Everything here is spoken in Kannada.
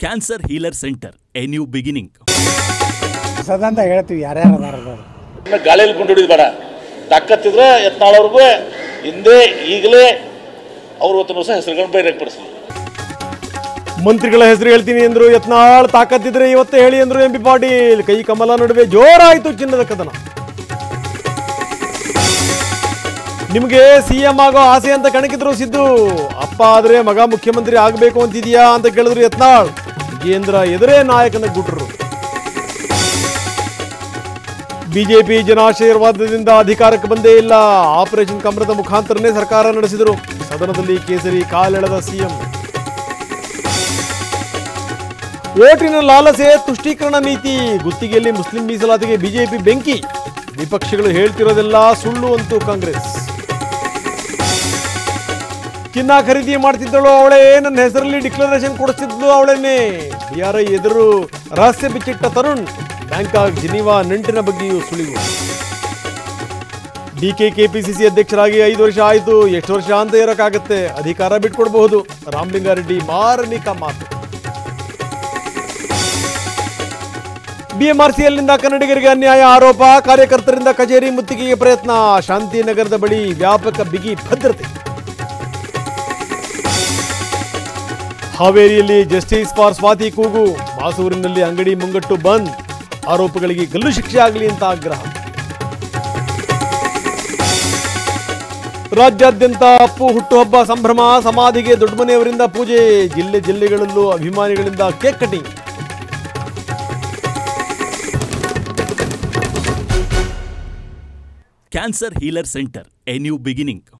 Cancer healer centre a new beginning. ಸದಂತ ಹೇಳ್ತೀವಿ ಯಾರ್ಯಾರು ಅದಾರ ಗಾಳಿಯಲ್ಲಿ ಗುಂಡಿಡಿದ್ ಬೇಡ, ತಾಕತ್ತಿದ್ರೆ ಯತ್ನಾಳವ್ರಿಗೂ ಹಿಂದೆ ಈಗಲೇ ಅವ್ರ ಹೊತ್ತು ಸಹ ಹೆಸರುಗಳನ್ನು ಬಹಿರಂಗಪಡಿಸಲಿ. ಮಂತ್ರಿಗಳ ಹೆಸರು ಹೇಳ್ತೀನಿ ಅಂದ್ರು ಯತ್ನಾಳ್, ತಾಕತ್ತಿದ್ರೆ ಇವತ್ತೇ ಹೇಳಿ ಅಂದ್ರು ಎಂ ಬಿ ಪಾಟೀಲ್. ಕೈ ಕಮಲ ನಡುವೆ ಜೋರಾಯಿತು ಚಿನ್ನದ ಕದನ. ನಿಮಗೆ ಸಿಎಂ ಆಗೋ ಆಸೆ ಅಂತ ಕಣಕಿದ್ರು ಸಿದ್ದು. ಅಪ್ಪ ಆದ್ರೆ ಮಗ ಮುಖ್ಯಮಂತ್ರಿ ಆಗಬೇಕು ಅಂತಿದ್ಯಾ ಅಂತ ಕೇಳಿದ್ರು ಯತ್ನಾಳ್. ವಿಜೇಂದ್ರ ಎದುರೇ ನಾಯಕನ ಗುಟ್ರು. ಬಿಜೆಪಿ ಜನಾಶೀರ್ವಾದದಿಂದ ಅಧಿಕಾರಕ್ಕೆ ಬಂದೇ ಇಲ್ಲ. ಆಪರೇಷನ್ ಕಮಲದ ಮುಖಾಂತರನೇ ಸರ್ಕಾರ ನಡೆಸಿದರು. ಸದನದಲ್ಲಿ ಕೇಸರಿ ಕಾಲೆಳೆದ ಸಿಎಂ. ಓಟಿನ ಲಾಲಸೆ, ತುಷ್ಟೀಕರಣ ನೀತಿ, ಗುತ್ತಿಗೆಯಲ್ಲಿ ಮುಸ್ಲಿಂ ಮೀಸಲಾತಿಗೆ ಬಿಜೆಪಿ ಬೆಂಕಿ. ವಿಪಕ್ಷಗಳು ಹೇಳ್ತಿರೋದೆಲ್ಲ ಸುಳ್ಳು ಅಂತೂ ಕಾಂಗ್ರೆಸ್. ಚಿನ್ನ ಖರೀದಿ ಮಾಡ್ತಿದ್ದಳು ಅವಳೇ, ನನ್ನ ಹೆಸರಲ್ಲಿ ಡಿಕ್ಲರೇಷನ್ ಕೊಡಿಸ್ತಿದ್ಲು ಅವಳನ್ನೇ. ಬಿಆರ್ಐ ಎದುರು ರಹಸ್ಯ ಬಿಚ್ಚಿಟ್ಟ ತರುಣ್. ಬ್ಯಾಂಕಾಕ್ ಜಿನಿವಾ ನಂಟಿನ ಬಗ್ಗೆಯೂ ಸುಳಿವು. ಡಿಕೆ ಕೆಪಿಸಿಸಿ ಅಧ್ಯಕ್ಷರಾಗಿ 5 ವರ್ಷ ಆಯಿತು. ಎಷ್ಟು ವರ್ಷ ಅಂತ ಇರೋಕ್ಕಾಗತ್ತೆ, ಅಧಿಕಾರ ಬಿಟ್ಕೊಡ್ಬಹುದು. ರಾಮಲಿಂಗಾರೆಡ್ಡಿ ಮಾರ್ಮಿಕ ಮಾತು. ಬಿಎಂಆರ್ಸಿಎಲ್ನಿಂದ ಕನ್ನಡಿಗರಿಗೆ ಅನ್ಯಾಯ ಆರೋಪ. ಕಾರ್ಯಕರ್ತರಿಂದ ಕಚೇರಿ ಮುತ್ತಿಗೆಗೆ ಪ್ರಯತ್ನ. ಶಾಂತಿನಗರದ ಬಳಿ ವ್ಯಾಪಕ ಬಿಗಿ ಭದ್ರತೆ. ಹಾವೇರಿಯಲ್ಲಿ ಜಸ್ಟಿಸ್ ಫಾರ್ ಸ್ವಾತಿ ಕೂಗು. ಮಾಸೂರಿನಲ್ಲಿ ಅಂಗಡಿ ಮುಂಗಟ್ಟು ಬಂದ್. ಆರೋಪಗಳಿಗೆ ಗಲ್ಲು ಶಿಕ್ಷೆ ಆಗಲಿ ಅಂತ ಆಗ್ರಹ. ರಾಜ್ಯಾದ್ಯಂತ ಅಪ್ಪು ಹುಟ್ಟುಹಬ್ಬ ಸಂಭ್ರಮ. ಸಮಾಧಿಗೆ ದೊಡ್ಡಮನೆಯವರಿಂದ ಪೂಜೆ. ಜಿಲ್ಲೆಗಳಲ್ಲೂ ಅಭಿಮಾನಿಗಳಿಂದ cake cutting. Cancer healer centre a new beginning.